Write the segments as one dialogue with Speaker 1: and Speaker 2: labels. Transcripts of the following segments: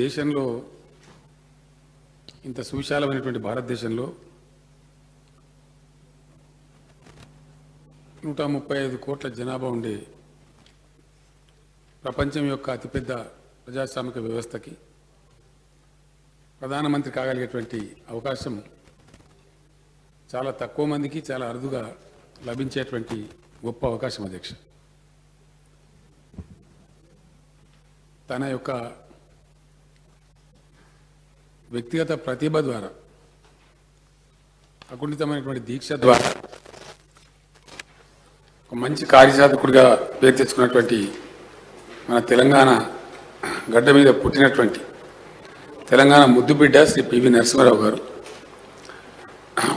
Speaker 1: దేశంలో ఇంత సువిశాలమైనటువంటి భారతదేశంలో 135 కోట్ల జనాభా ఉండే ప్రపంచం యొక్క అతిపెద్ద ప్రజాస్వామిక వ్యవస్థకి ప్రధానమంత్రి కాగలిగేటువంటి అవకాశం చాలా తక్కువ మందికి చాలా అరుదుగా లభించేటువంటి గొప్ప అవకాశం అధ్యక్ష. తన యొక్క వ్యక్తిగత ప్రతిభ ద్వారా అకుంఠితమైనటువంటి దీక్ష ద్వారా ఒక మంచి కార్యసాధకుడిగా పేరు తెచ్చుకున్నటువంటి మన తెలంగాణ గడ్డ మీద పుట్టినటువంటి తెలంగాణ ముద్దుబిడ్డ శ్రీ పివి నరసింహారావు గారు.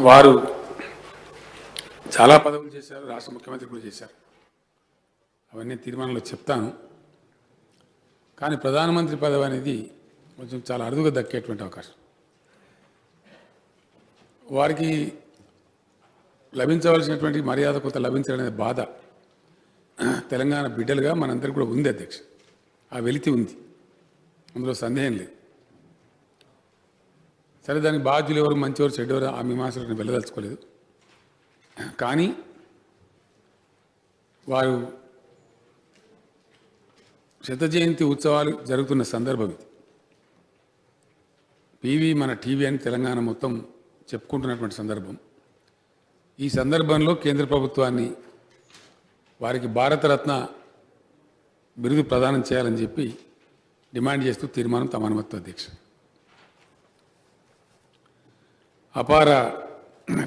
Speaker 1: వారు చాలా పదవులు చేశారు, రాష్ట్ర ముఖ్యమంత్రి కూడా చేశారు. అవన్నీ తీర్మానంలో చెప్తాను. కానీ ప్రధానమంత్రి పదవి అనేది కొంచెం చాలా అరుదుగా దక్కేటువంటి అవకాశం. వారికి లభించవలసినటువంటి మర్యాద కొంత లభించాలనే బాధ తెలంగాణ బిడ్డలుగా మనందరికీ కూడా ఉంది అధ్యక్ష. ఆ వెలితి ఉంది, అందులో సందేహం లేదు. సరే, దానికి బాధ్యులు ఎవరు, మంచివారు, చెడ్డవారు ఆ మీమాంసలను వెళ్ళదలుచుకోలేదు. కానీ వారు శత జయంతి ఉత్సవాలు జరుగుతున్న సందర్భం ఇది. పివి మన టీవీ అని తెలంగాణ మొత్తం చెప్పుకుంటున్నటువంటి సందర్భం. ఈ సందర్భంలో కేంద్ర ప్రభుత్వాన్ని వారికి భారతరత్న బిరుదు ప్రదానం చేయాలని చెప్పి డిమాండ్ చేస్తూ తీర్మానం తమ అనుమతితో అధ్యక్ష. అపార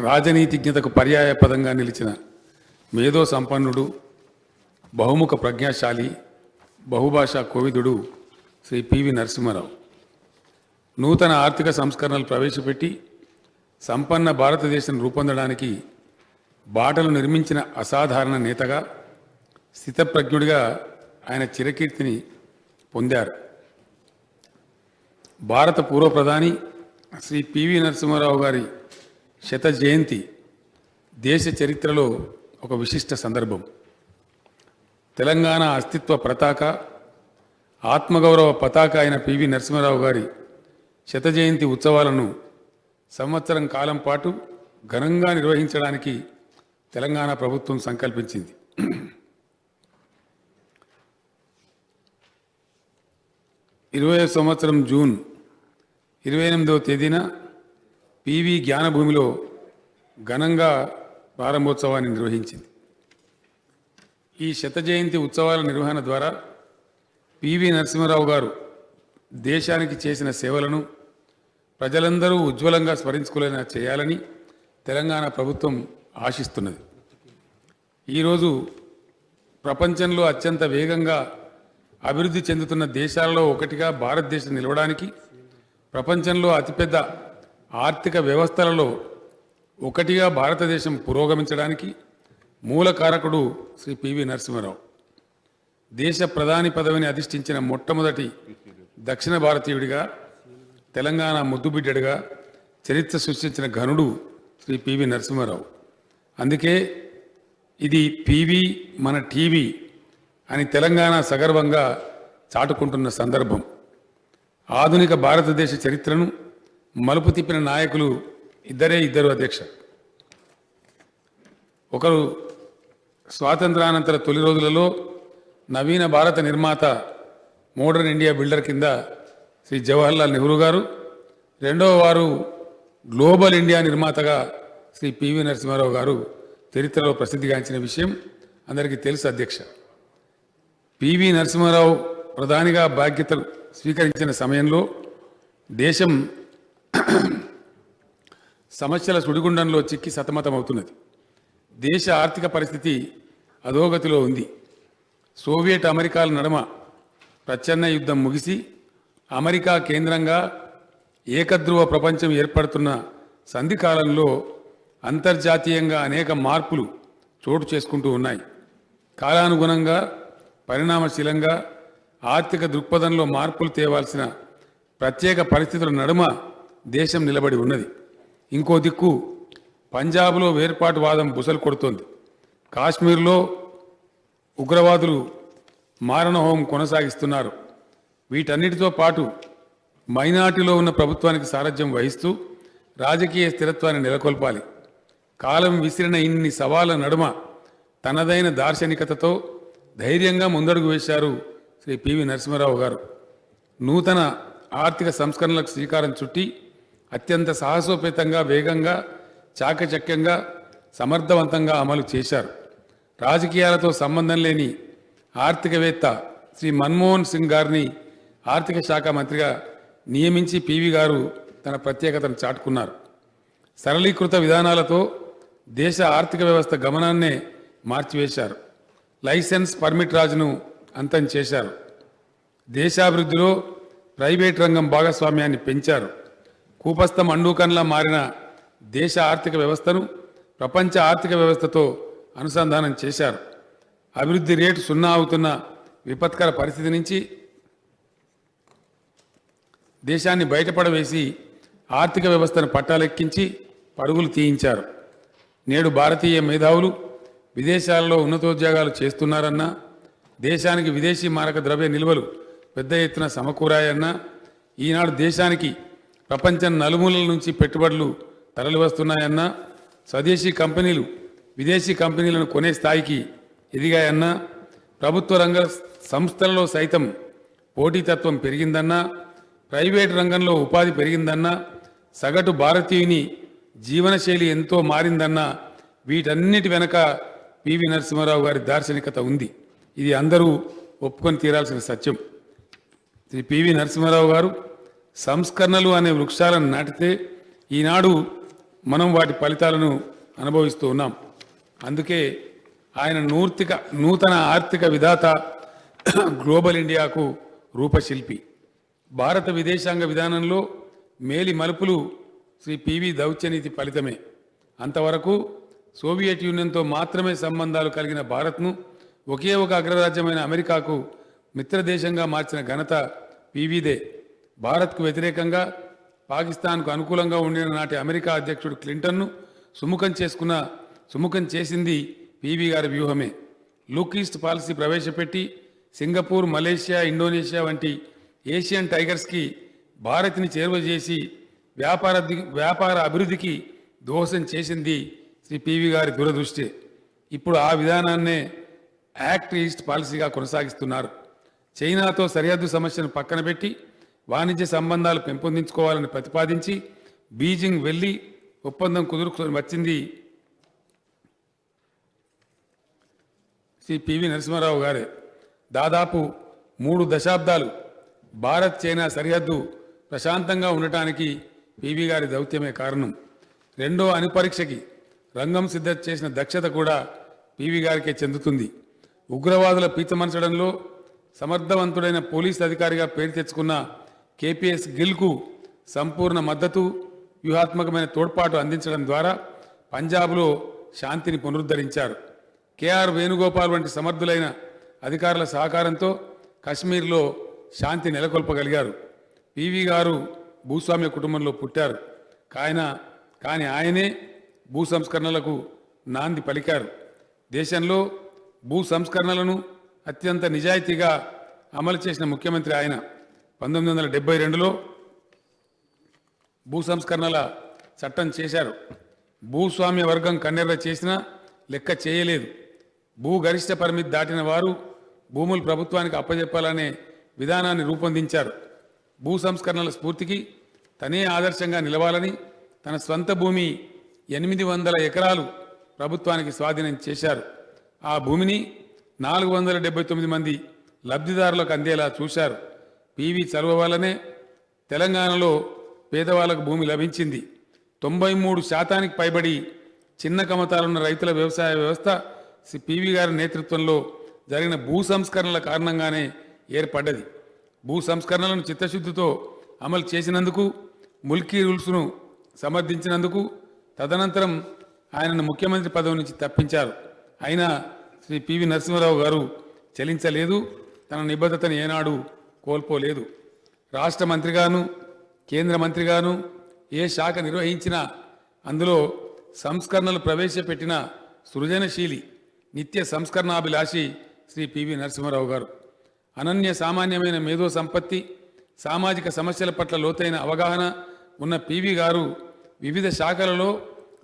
Speaker 1: రాజనీతిజ్ఞతకు పర్యాయ పదంగా నిలిచిన మేధో సంపన్నుడు, బహుముఖ ప్రజ్ఞాశాలి, బహుభాషా కోవిదుడు శ్రీ పివి నరసింహారావు నూతన ఆర్థిక సంస్కరణలు ప్రవేశపెట్టి సంపన్న భారతదేశం రూపొందడానికి బాటలు నిర్మించిన అసాధారణ నేతగా, స్థితప్రజ్ఞుడిగా ఆయన చిరకీర్తిని పొందారు. భారత పూర్వ ప్రధాని శ్రీ పివి నరసింహారావు గారి శత జయంతి దేశ చరిత్రలో ఒక విశిష్ట సందర్భం. తెలంగాణ అస్తిత్వ పతాక, ఆత్మగౌరవ పతాక అయిన పివి నరసింహారావు గారి శత జయంతి ఉత్సవాలను సంవత్సరం కాలం పాటు ఘనంగా నిర్వహించడానికి తెలంగాణ ప్రభుత్వం సంకల్పించింది. 20వ సంవత్సరం జూన్ 28వ తేదీన పివి జ్ఞానభూమిలో ఘనంగా ప్రారంభోత్సవాన్ని నిర్వహించింది. ఈ శత జయంతి ఉత్సవాల నిర్వహణ ద్వారా పివి నరసింహారావు గారు దేశానికి చేసిన సేవలను ప్రజలందరూ ఉజ్వలంగా స్మరించుకునేలా చేయాలని తెలంగాణ ప్రభుత్వం ఆశిస్తున్నది. ఈరోజు ప్రపంచంలో అత్యంత వేగంగా అభివృద్ధి చెందుతున్న దేశాలలో ఒకటిగా భారతదేశం నిలవడానికి, ప్రపంచంలో అతిపెద్ద ఆర్థిక వ్యవస్థలలో ఒకటిగా భారతదేశం పురోగమించడానికి మూల కారకుడు శ్రీ పివి నరసింహారావు. దేశ ప్రధాని పదవిని అధిష్ఠించిన మొట్టమొదటి దక్షిణ భారతీయుడిగా, తెలంగాణ ముద్దుబిడ్డడిగా చరిత్ర సృష్టించిన ఘనుడు శ్రీ పివి నరసింహారావు. అందుకే ఇది పివి మన టీవీ అని తెలంగాణ సగర్వంగా చాటుకుంటున్న సందర్భం. ఆధునిక భారతదేశ చరిత్రను మలుపు తిప్పిన నాయకులు ఇద్దరు అధ్యక్ష. ఒకరు స్వాతంత్రానంతర తొలి రోజులలో నవీన భారత నిర్మాత, మోడర్న్ ఇండియా బిల్డర్ కింద శ్రీ జవహర్లాల్ నెహ్రూ గారు. రెండవ వారు గ్లోబల్ ఇండియా నిర్మాతగా శ్రీ పివి నరసింహారావు గారు చరిత్రలో ప్రసిద్ధిగాంచిన విషయం అందరికీ తెలుసు అధ్యక్ష. పివి నరసింహారావు ప్రధానిగా బాధ్యతలు స్వీకరించిన సమయంలో దేశం సమస్యల సుడిగుండంలో చిక్కి సతమతమవుతున్నది. దేశ ఆర్థిక పరిస్థితి అధోగతిలో ఉంది. సోవియట్ అమెరికాల నడుమ ప్రచ్ఛన్న యుద్ధం ముగిసి అమెరికా కేంద్రంగా ఏకధ్రువ ప్రపంచం ఏర్పడుతున్న సంధి కాలంలో అంతర్జాతీయంగా అనేక మార్పులు చోటు చేసుకుంటూ ఉన్నాయి. కాలానుగుణంగా, పరిణామశీలంగా ఆర్థిక దృక్పథంలో మార్పులు తేవాల్సిన ప్రత్యేక పరిస్థితుల నడుమ దేశం నిలబడి ఉన్నది. ఇంకో దిక్కు పంజాబ్లో వేర్పాటువాదం బుసలు కొడుతోంది. కాశ్మీర్లో ఉగ్రవాదులు మారణహోమం కొనసాగిస్తున్నారు. వీటన్నిటితో పాటు మైనార్టీలో ఉన్న ప్రభుత్వానికి సారథ్యం వహిస్తూ రాజకీయ స్థిరత్వాన్ని నెలకొల్పాలి. కాలం విసిరిన ఇన్ని సవాళ్ల నడుమ తనదైన దార్శనికతతో ధైర్యంగా ముందడుగు వేశారు శ్రీ పివి నరసింహారావు గారు. నూతన ఆర్థిక సంస్కరణలకు శ్రీకారం చుట్టి అత్యంత సాహసోపేతంగా, వేగంగా, చాకచక్యంగా, సమర్థవంతంగా అమలు చేశారు. రాజకీయాలతో సంబంధం లేని ఆర్థికవేత్త శ్రీ మన్మోహన్ సింగ్ గారిని ఆర్థిక శాఖ మంత్రిగా నియమించి పివి గారు తన ప్రత్యేకతను చాటుకున్నారు. సరళీకృత విధానాలతో దేశ ఆర్థిక వ్యవస్థ గమనాన్నే మార్చివేశారు. లైసెన్స్ పర్మిట్ రాజును అంతం చేశారు. దేశాభివృద్ధిలో ప్రైవేట్ రంగం భాగస్వామ్యాన్ని పెంచారు. కూపస్థ మండూకంలా మారిన దేశ ఆర్థిక వ్యవస్థను ప్రపంచ ఆర్థిక వ్యవస్థతో అనుసంధానం చేశారు. అభివృద్ధి రేటు 0 అవుతున్న విపత్కర పరిస్థితి నుంచి దేశాన్ని బయటపడవేసి ఆర్థిక వ్యవస్థను పట్టాలెక్కించి పరుగులు తీయించారు. నేడు భారతీయ మేధావులు విదేశాలలో ఉన్నతోద్యోగాలు చేస్తున్నారన్నా, దేశానికి విదేశీ మారక ద్రవ్య నిల్వలు పెద్ద ఎత్తున సమకూరాయన్నా, ఈనాడు దేశానికి ప్రపంచం నలుమూలల నుంచి పెట్టుబడులు తరలివస్తున్నాయన్నా, స్వదేశీ కంపెనీలు విదేశీ కంపెనీలను కొనే స్థాయికి ఎదిగాయన్నా, ప్రభుత్వ రంగ సంస్థలలో సైతం పోటీతత్వం పెరిగిందన్నా, ప్రైవేటు రంగంలో ఉపాధి పెరిగిందన్నా, సగటు భారతీయుని జీవనశైలి ఎంతో మారిందన్నా, వీటన్నిటి వెనక పివి నరసింహారావు గారి దార్శనికత ఉంది. ఇది అందరూ ఒప్పుకొని తీరాల్సిన సత్యం. శ్రీ పివి నరసింహారావు గారు సంస్కరణలు అనే వృక్షాలను నాటితే ఈనాడు మనం వాటి ఫలితాలను అనుభవిస్తూ ఉన్నాం. అందుకే ఆయన నూతన ఆర్థిక విధాత, గ్లోబల్ ఇండియాకు రూపశిల్పి. భారత విదేశాంగ విధానంలో మేలి మలుపులు శ్రీ పివి దౌత్యనీతి ఫలితమే. అంతవరకు సోవియట్ యూనియన్తో మాత్రమే సంబంధాలు కలిగిన భారత్ను ఒకే ఒక అగ్రరాజ్యమైన అమెరికాకు మిత్రదేశంగా మార్చిన ఘనత పివిదే. భారత్కు వ్యతిరేకంగా పాకిస్తాన్కు అనుకూలంగా ఉండిన నాటి అమెరికా అధ్యక్షుడు క్లింటన్ను సుముఖం చేసింది పివి గారి వ్యూహమే. లుక్ ఈస్ట్ పాలసీ ప్రవేశపెట్టి సింగపూర్, మలేషియా, ఇండోనేషియా వంటి ఏషియన్ టైగర్స్కి భారత్ని చేరువ చేసి వ్యాపార అభివృద్ధికి దోహదం చేసింది శ్రీ పివి గారి దూరదృష్టి. ఇప్పుడు ఆ విధానాన్నే యాక్ట్ ఈస్ట్ పాలసీగా కొనసాగిస్తున్నారు. చైనాతో సరిహద్దు సమస్యను పక్కన పెట్టి వాణిజ్య సంబంధాలు పెంపొందించుకోవాలని ప్రతిపాదించి బీజింగ్ వెళ్లి ఒప్పందం కుదుర్చుకొని వచ్చింది శ్రీ పివి నరసింహారావు గారే. దాదాపు 3 దశాబ్దాలు భారత్ చైనా సరిహద్దు ప్రశాంతంగా ఉండటానికి పివి గారి దౌత్యమే కారణం. రెండో అణుపరీక్షకి రంగం సిద్ధం చేసిన దక్షత కూడా పివి గారికే చెందుతుంది. ఉగ్రవాదుల పీచమర్చడంలో సమర్థవంతుడైన పోలీస్ అధికారిగా పేరు తెచ్చుకున్న కేపీఎస్ గిల్కు సంపూర్ణ మద్దతు, వ్యూహాత్మకమైన తోడ్పాటు అందించడం ద్వారా పంజాబ్లో శాంతిని పునరుద్ధరించారు. కేఆర్ వేణుగోపాల్ వంటి సమర్థులైన అధికారుల సహకారంతో కశ్మీర్లో శాంతి నెలకొల్పగలిగారు. పివి గారు భూస్వామ్య కుటుంబంలో పుట్టారు. కానీ ఆయనే భూ సంస్కరణలకు నాంది పలికారు. దేశంలో భూ సంస్కరణలను అత్యంత నిజాయితీగా అమలు చేసిన ముఖ్యమంత్రి ఆయన. 1972లో భూ సంస్కరణల చట్టం చేశారు. భూస్వామ్య వర్గం కన్నెర్ర చేసినా లెక్క చేయలేదు. భూ గరిష్ట పరిమితి దాటిన వారు భూములు ప్రభుత్వానికి అప్పజెప్పాలనే విధానాన్ని రూపొందించారు. భూ సంస్కరణల స్ఫూర్తికి తనే ఆదర్శంగా నిలవాలని తన స్వంత భూమి 800 ఎకరాలు ప్రభుత్వానికి స్వాధీనం చేశారు. ఆ భూమిని 479 మంది లబ్ధిదారులకు అందేలా చూశారు. పివి చలువ వల్లనే తెలంగాణలో పేదవాళ్లకు భూమి లభించింది. 93% పైబడి చిన్న కమతాలున్న రైతుల వ్యవసాయ వ్యవస్థ పివి గారి నేతృత్వంలో జరిగిన భూ సంస్కరణల కారణంగానే ఏర్పడ్డది. భూ సంస్కరణలను చిత్తశుద్ధితో అమలు చేసినందుకు, ముల్కీ రూల్స్ను సమర్థించినందుకు తదనంతరం ఆయనను ముఖ్యమంత్రి పదవి నుంచి తప్పించారు. అయినా శ్రీ పివి నరసింహారావు గారు చలించలేదు. తన నిబద్ధతను ఏనాడు కోల్పోలేదు. రాష్ట్ర మంత్రిగాను, కేంద్ర మంత్రిగాను ఏ శాఖ నిర్వహించినా అందులో సంస్కరణలు ప్రవేశపెట్టిన సృజనశీలి, నిత్య సంస్కరణాభిలాషి శ్రీ పివి నరసింహారావు గారు. అనన్య సామాన్యమైన మేధో సంపత్తి, సామాజిక సమస్యల పట్ల లోతైన అవగాహన ఉన్న పివి గారు వివిధ శాఖలలో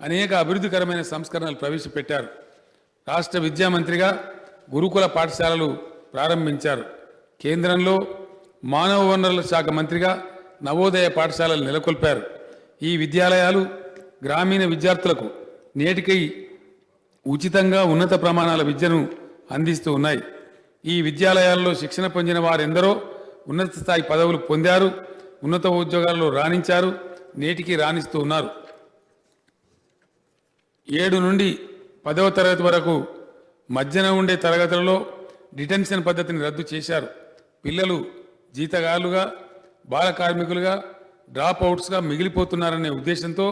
Speaker 1: అనేక అభివృద్ధికరమైన సంస్కరణలు ప్రవేశపెట్టారు. రాష్ట్ర విద్యా మంత్రిగా గురుకుల పాఠశాలలు ప్రారంభించారు. కేంద్రంలో మానవ వనరుల శాఖ మంత్రిగా నవోదయ పాఠశాలలు నెలకొల్పారు. ఈ విద్యాలయాలు గ్రామీణ విద్యార్థులకు నేటికి ఉచితంగా ఉన్నత ప్రమాణాల విద్యను అందిస్తూ ఉన్నాయి. ఈ విద్యాలయాల్లో శిక్షణ పొందిన వారెందరో ఉన్నత స్థాయి పదవులు పొందారు, ఉన్నత ఉద్యోగాల్లో రాణించారు, నేటికి రాణిస్తూ ఉన్నారు. 7 నుండి 10వ తరగతి వరకు మధ్యన ఉండే తరగతులలో డిటెన్షన్ పద్ధతిని రద్దు చేశారు. పిల్లలు జీతగాళ్లుగా, బాల కార్మికులుగా, డ్రాప్ అవుట్స్గా మిగిలిపోతున్నారనే ఉద్దేశంతో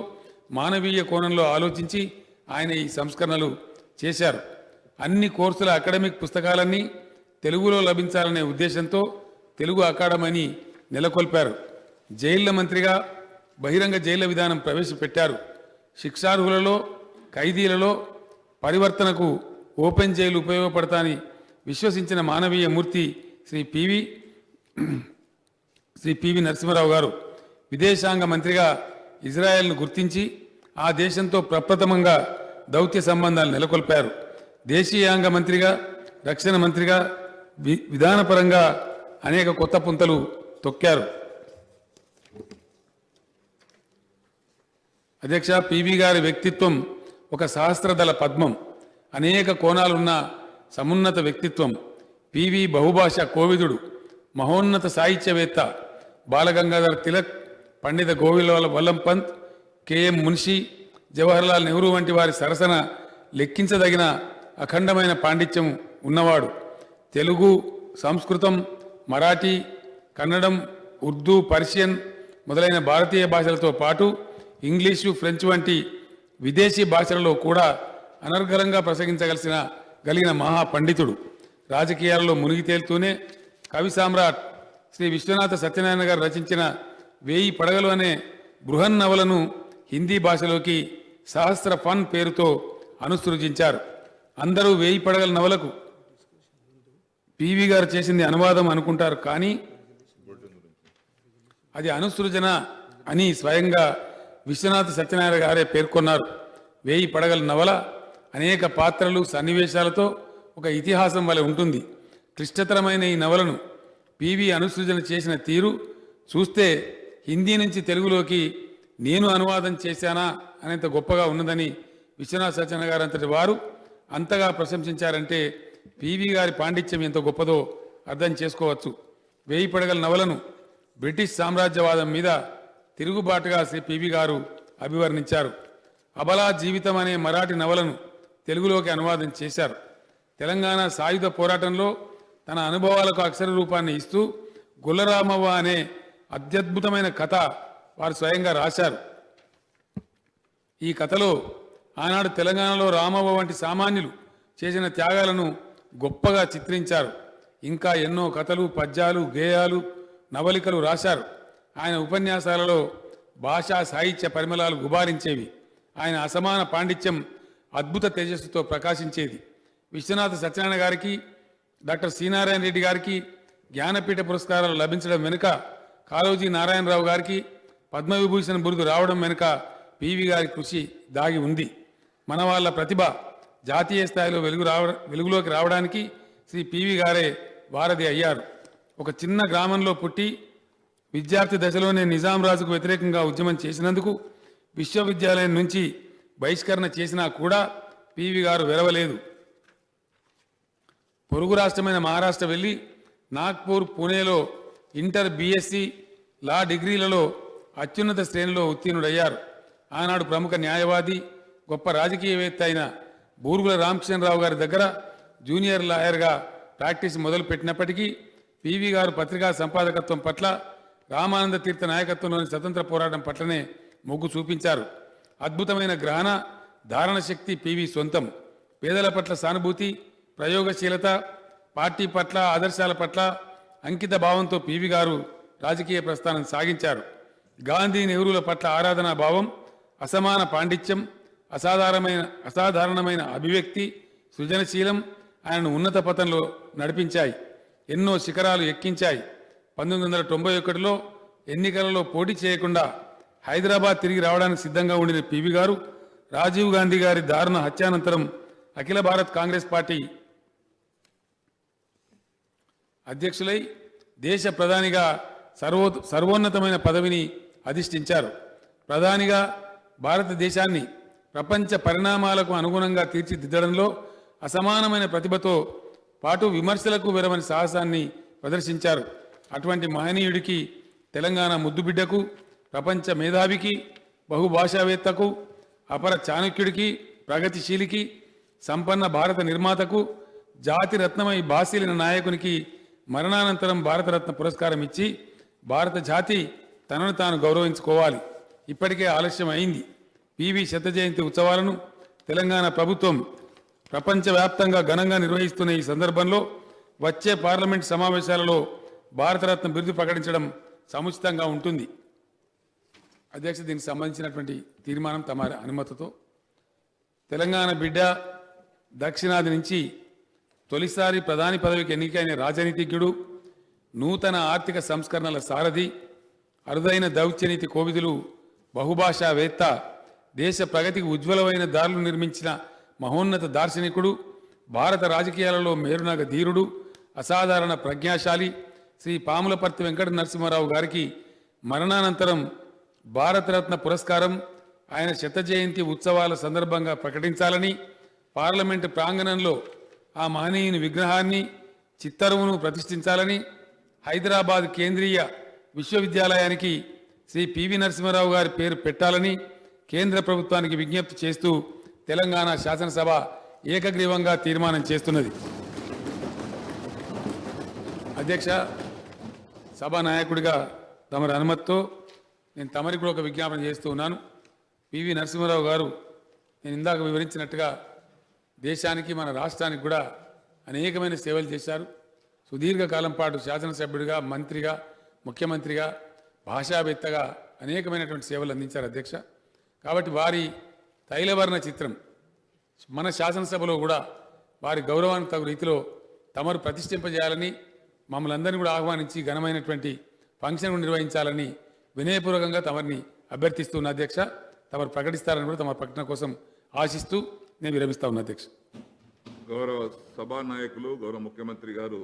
Speaker 1: మానవీయ కోణంలో ఆలోచించి ఆయన ఈ సంస్కరణలు చేశారు. అన్ని కోర్సుల అకాడమిక్ పుస్తకాలన్నీ తెలుగులో లభించాలనే ఉద్దేశంతో తెలుగు అకాడమీని నెలకొల్పారు. జైళ్ల మంత్రిగా బహిరంగ జైళ్ల విధానం ప్రవేశపెట్టారు. శిక్షార్హులలో, ఖైదీలలో పరివర్తనకు ఓపెన్ జైలు ఉపయోగపడతాని విశ్వసించిన మానవీయ మూర్తి శ్రీ పివి నరసింహారావు గారు. విదేశాంగ మంత్రిగా ఇజ్రాయెల్ను గుర్తించి ఆ దేశంతో ప్రప్రథమంగా దౌత్య సంబంధాలు నెలకొల్పారు. దేశీయాంగ మంత్రిగా, రక్షణ మంత్రిగా విధానపరంగా అనేక కొత్త పుంతలు తొక్కారు. అధ్యక్ష, పివి గారి వ్యక్తిత్వం ఒక సహస్రదళ పద్మం. అనేక కోణాలున్న సమున్నత వ్యక్తిత్వం. పివి బహుభాషా కోవిదుడు, మహోన్నత సాహిత్యవేత్త. బాలగంగాధర్ తిలక్, పండిత గోవింద వల్లం పంత్, కెఎం మున్షి, జవహర్లాల్ నెహ్రూ వంటి వారి సరసన లెక్కించదగిన అఖండమైన పాండిత్యం ఉన్నవాడు. తెలుగు, సంస్కృతం, మరాఠీ, కన్నడం, ఉర్దూ, పర్షియన్ మొదలైన భారతీయ భాషలతో పాటు ఇంగ్లీషు, ఫ్రెంచ్ వంటి విదేశీ భాషలలో కూడా అనర్గళంగా ప్రసంగించగలిగిన మహా పండితుడు. రాజకీయాలలో మునిగి తేలుతూనే కవి సామ్రాట్ శ్రీ విశ్వనాథ సత్యనారాయణ గారు రచించిన 1000 పడగలు అనే బృహన్నవలను హిందీ భాషలోకి సహస్ర ఫన్ పేరుతో అనుసృజించారు. అందరూ 1000 పడగల నవలకు పివి గారు చేసింది అనువాదం అనుకుంటారు, కానీ అది అనుసృజన అని స్వయంగా విశ్వనాథ సత్యనారాయణ గారే పేర్కొన్నారు. 1000 పడగల నవల అనేక పాత్రలు, సన్నివేశాలతో ఒక ఇతిహాసం వలె ఉంటుంది. క్లిష్టతరమైన ఈ నవలను పివి అనుసృజన చేసిన తీరు చూస్తే హిందీ నుంచి తెలుగులోకి నేను అనువాదం చేశానా అనేంత గొప్పగా ఉన్నదని విశ్వనాథ సత్యనారాయణ గారు అంతటి వారు అంతగా ప్రశంసించారంటే పివి గారి పాండిత్యం ఎంత గొప్పదో అర్థం చేసుకోవచ్చు. 1000 పడగల నవలను బ్రిటిష్ సామ్రాజ్యవాదం మీద తిరుగుబాటుగా శ్రీ పివి గారు అభివర్ణించారు. అబలా జీవితం అనే మరాఠీ నవలను తెలుగులోకి అనువాదం చేశారు. తెలంగాణ సాయుధ పోరాటంలో తన అనుభవాలకు అక్షర రూపాన్ని ఇస్తూ గుల్లరామవ్వ అనే అత్యద్భుతమైన కథ వారు స్వయంగా రాశారు. ఈ కథలో ఆనాడు తెలంగాణలో రామవ్వ వంటి సామాన్యులు చేసిన త్యాగాలను గొప్పగా చిత్రించారు. ఇంకా ఎన్నో కథలు, పద్యాలు, గేయాలు, నవలికలు రాశారు. ఆయన ఉపన్యాసాలలో భాషా సాహిత్య పరిమళాలు గుబారించేవి. ఆయన అసమాన పాండిత్యం అద్భుత తేజస్సుతో ప్రకాశించేది. విశ్వనాథ సత్యనారాయణ గారికి, డాక్టర్ సి నారాయణ రెడ్డి గారికి జ్ఞానపీఠ పురస్కారాలు లభించడం వెనుక, కాళోజీ నారాయణరావు గారికి పద్మవిభూషణ్ బిరుదు రావడం వెనుక పివి గారి కృషి దాగి ఉంది. మన వాళ్ళ ప్రతిభ జాతీయ స్థాయిలో వెలుగులోకి రావడానికి శ్రీ పివి గారే వారధి అయ్యారు. ఒక చిన్న గ్రామంలో పుట్టి విద్యార్థి దశలోనే నిజాం రాజుకు వ్యతిరేకంగా ఉద్యమం చేసినందుకు విశ్వవిద్యాలయం నుంచి బహిష్కరణ చేసినా కూడా పివి గారు వెరవలేదు. పొరుగు రాష్ట్రమైన మహారాష్ట్ర వెళ్ళి నాగ్పూర్, పూణేలో ఇంటర్, బిఎస్సి, లా డిగ్రీలలో అత్యున్నత శ్రేణిలో ఉత్తీర్ణుడయ్యారు. ఆనాడు ప్రముఖ న్యాయవాది, గొప్ప రాజకీయవేత్త అయిన బూరుగుల రామకృష్ణరావు గారి దగ్గర జూనియర్ లాయర్గా ప్రాక్టీస్ మొదలుపెట్టినప్పటికీ పివి గారు పత్రికా సంపాదకత్వం పట్ల, రామానంద తీర్థ నాయకత్వంలోని స్వతంత్ర పోరాటం పట్లనే మొగ్గు చూపించారు. అద్భుతమైన గ్రహణ ధారణ శక్తి పివి సొంతం. పేదల పట్ల సానుభూతి, ప్రయోగశీలత, పార్టీ పట్ల, ఆదర్శాల పట్ల అంకిత భావంతో పివి గారు రాజకీయ ప్రస్థానం సాగించారు. గాంధీ, నెహ్రూల పట్ల ఆరాధనా భావం, అసమాన పాండిత్యం, అసాధారణమైన అభివ్యక్తి, సృజనశీలం ఆయనను ఉన్నత పథంలో నడిపించాయి. ఎన్నో శిఖరాలు ఎక్కించాయి. 1991లో ఎన్నికలలో పోటీ చేయకుండా హైదరాబాద్ తిరిగి రావడానికి సిద్ధంగా ఉండిన పివి గారు రాజీవ్ గాంధీ గారి దారుణ హత్యానంతరం అఖిల భారత్ కాంగ్రెస్ పార్టీ అధ్యక్షులై దేశ ప్రధానిగా సర్వోన్నతమైన పదవిని అధిష్ఠించారు. ప్రధానిగా భారతదేశాన్ని ప్రపంచ పరిణామాలకు అనుగుణంగా తీర్చిదిద్దడంలో అసమానమైన ప్రతిభతో పాటు విమర్శలకు విరమని సాహసాన్ని ప్రదర్శించారు. అటువంటి మహనీయుడికి, తెలంగాణ ముద్దుబిడ్డకు, ప్రపంచ మేధావికి, బహుభాషావేత్తకు, అపర చాణక్యుడికి, ప్రగతిశీలికి, సంపన్న భారత నిర్మాతకు, జాతి రత్నమై బాసిలిన నాయకునికి మరణానంతరం భారతరత్న పురస్కారం ఇచ్చి భారత జాతి తనను తాను గౌరవించుకోవాలి. ఇప్పటికే ఆలస్యం అయింది. పివి శత జయంతి ఉత్సవాలను తెలంగాణ ప్రభుత్వం ప్రపంచవ్యాప్తంగా ఘనంగా నిర్వహిస్తున్న ఈ సందర్భంలో వచ్చే పార్లమెంట్ సమావేశాలలో భారతరత్న బిరుదు ప్రకటించడం సముచితంగా ఉంటుంది. అధ్యక్ష, దీనికి సంబంధించినటువంటి తీర్మానం తమ అనుమతితో తెలంగాణ బిడ్డ, దక్షిణాది నుంచి తొలిసారి ప్రధాని పదవికి ఎన్నికైన రాజనీతిజ్ఞుడు, నూతన ఆర్థిక సంస్కరణల సారథి, అరుదైన దౌత్యనీతి కోవిదులు, బహుభాషావేత్త, దేశ ప్రగతికి ఉజ్వలమైన దారులు నిర్మించిన మహోన్నత దార్శనికుడు, భారత రాజకీయాలలో మేరునగ ధీరుడు, అసాధారణ ప్రజ్ఞాశాలి శ్రీ పాములపర్తి వెంకట నరసింహారావు గారికి మరణానంతరం భారతరత్న పురస్కారం ఆయన శత జయంతి ఉత్సవాల సందర్భంగా ప్రకటించాలని, పార్లమెంటు ప్రాంగణంలో ఆ మహనీయుని విగ్రహాన్ని, చిత్తరువును ప్రతిష్ఠించాలని, హైదరాబాద్ కేంద్రీయ విశ్వవిద్యాలయానికి శ్రీ పివి నరసింహారావు గారి పేరు పెట్టాలని కేంద్ర ప్రభుత్వానికి విజ్ఞప్తి చేస్తూ తెలంగాణ శాసనసభ ఏకగ్రీవంగా తీర్మానం చేస్తున్నది. అధ్యక్ష, సభా నాయకుడిగా తమరి అనుమతితో నేను తమరికి కూడా ఒక విజ్ఞాపన చేస్తూ ఉన్నాను. పివి నరసింహారావు గారు నేను ఇందాక వివరించినట్టుగా దేశానికి, మన రాష్ట్రానికి కూడా అనేకమైన సేవలు చేశారు. సుదీర్ఘకాలం పాటు శాసనసభ్యుడిగా, మంత్రిగా, ముఖ్యమంత్రిగా, భాషావేత్తగా అనేకమైనటువంటి సేవలు అందించారు అధ్యక్ష. కాబట్టి వారి తైలవర్ణ చిత్రం మన శాసనసభలో కూడా వారి గౌరవానికి తగు రీతిలో తమరు ప్రతిష్ఠింపజేయాలని, మమ్మల్ని అందరినీ కూడా ఆహ్వానించి ఘనమైనటువంటి ఫంక్షన్ నిర్వహించాలని వినయపూర్వకంగా తమరిని అభ్యర్థిస్తున్న అధ్యక్ష. తమరు ప్రకటిస్తారని కూడా తమ ప్రకటన కోసం ఆశిస్తూ నేను విరమిస్తా ఉన్నా అధ్యక్ష.
Speaker 2: గౌరవ సభానాయకులు, గౌరవ ముఖ్యమంత్రి గారు